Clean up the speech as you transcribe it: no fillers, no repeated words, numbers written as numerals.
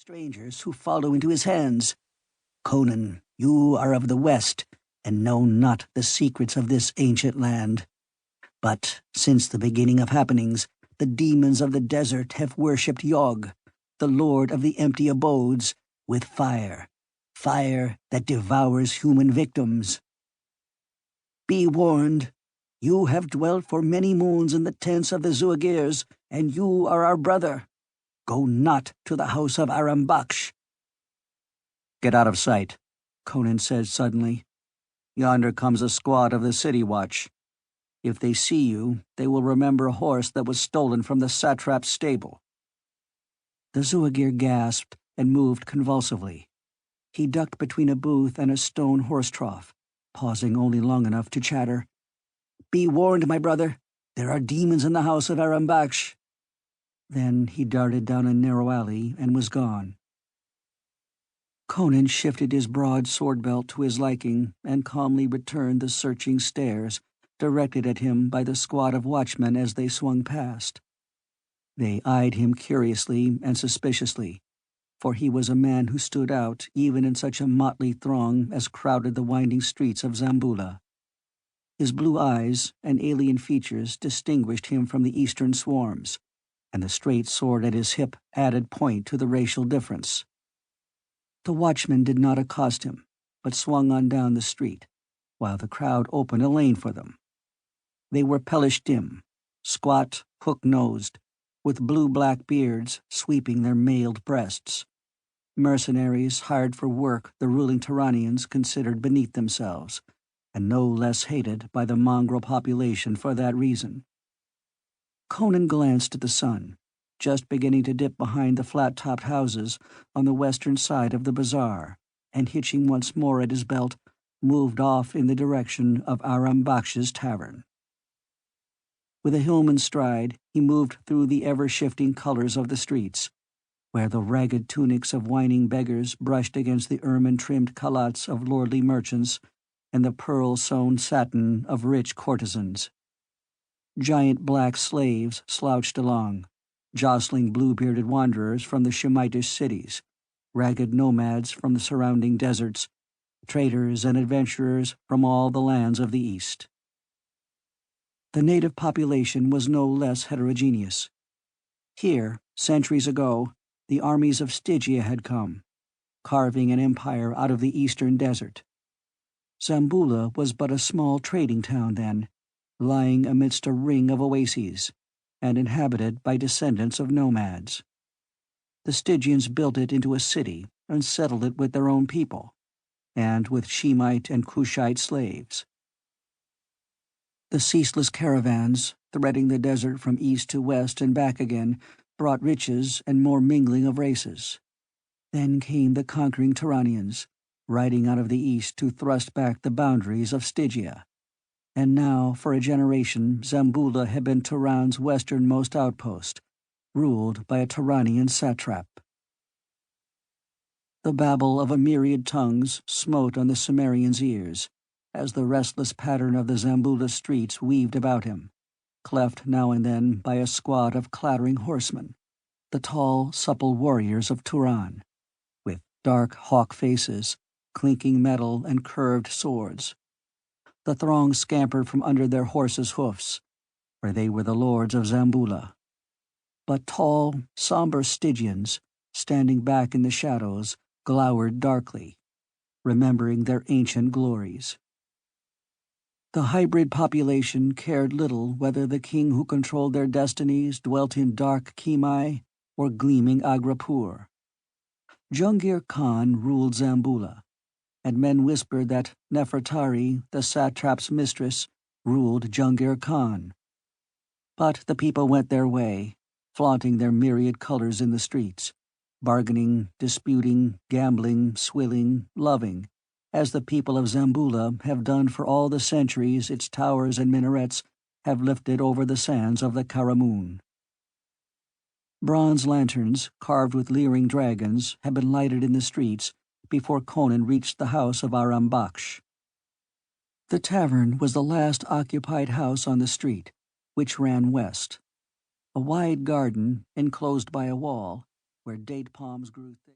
strangers who follow into his hands. Conan, you are of the West, and know not the secrets of this ancient land. But since the beginning of happenings, the demons of the desert have worshipped Yog, the lord of the empty abodes, with fire that devours human victims. Be warned. You have dwelt for many moons in the tents of the Zuagirs, and you are our brother. Go not to the house of Arambaksh. Get out of sight, Conan said suddenly. Yonder comes a squad of the city watch. If they see you, they will remember a horse that was stolen from the satrap's stable. The Zuagir gasped and moved convulsively. He ducked between a booth and a stone horse trough, pausing only long enough to chatter. Be warned, my brother. There are demons in the house of Arambaksh. Then he darted down a narrow alley and was gone. Conan shifted his broad sword belt to his liking and calmly returned the searching stares directed at him by the squad of watchmen as they swung past. They eyed him curiously and suspiciously, for he was a man who stood out even in such a motley throng as crowded the winding streets of Zamboula. His blue eyes and alien features distinguished him from the eastern swarms, and the straight sword at his hip added point to the racial difference. The watchman did not accost him, but swung on down the street, while the crowd opened a lane for them. They were Pelishtim, squat, hook-nosed, with blue-black beards sweeping their mailed breasts. Mercenaries hired for work the ruling Turanians considered beneath themselves, and no less hated by the mongrel population for that reason. Conan glanced at the sun, just beginning to dip behind the flat-topped houses on the western side of the bazaar, and hitching once more at his belt, moved off in the direction of Arambaksh's tavern. With a hillman's stride, he moved through the ever-shifting colors of the streets, where the ragged tunics of whining beggars brushed against the ermine-trimmed khalats of lordly merchants and the pearl-sewn satin of rich courtesans. Giant black slaves slouched along, jostling blue-bearded wanderers from the Shemitish cities, ragged nomads from the surrounding deserts, traders and adventurers from all the lands of the East. The native population was no less heterogeneous. Here, centuries ago, the armies of Stygia had come, carving an empire out of the eastern desert. Zamboula was but a small trading town then, lying amidst a ring of oases, and inhabited by descendants of nomads. The Stygians built it into a city and settled it with their own people, and with Shemite and Cushite slaves. The ceaseless caravans, threading the desert from east to west and back again, brought riches and more mingling of races. Then came the conquering Turanians, riding out of the east to thrust back the boundaries of Stygia. And now, for a generation, Zamboula had been Turan's westernmost outpost, ruled by a Turanian satrap. The babble of a myriad tongues smote on the Cimmerian's ears, as the restless pattern of the Zamboula streets weaved about him, cleft now and then by a squad of clattering horsemen, the tall, supple warriors of Turan, with dark hawk faces, clinking metal and curved swords. The throng scampered from under their horses' hoofs, for they were the lords of Zamboula. But tall, somber Stygians, standing back in the shadows, glowered darkly, remembering their ancient glories. The hybrid population cared little whether the king who controlled their destinies dwelt in dark Kimai or gleaming Agrapur. Jungir Khan ruled Zamboula, and men whispered that Nefertari, the satrap's mistress, ruled Jungir Khan. But the people went their way, flaunting their myriad colors in the streets, bargaining, disputing, gambling, swilling, loving, as the people of Zamboula have done for all the centuries its towers and minarets have lifted over the sands of the Karamun. Bronze lanterns, carved with leering dragons, had been lighted in the streets before Conan reached the house of Arambaksh. The tavern was the last occupied house on the street, which ran west. A wide garden, enclosed by a wall, where date palms grew thick.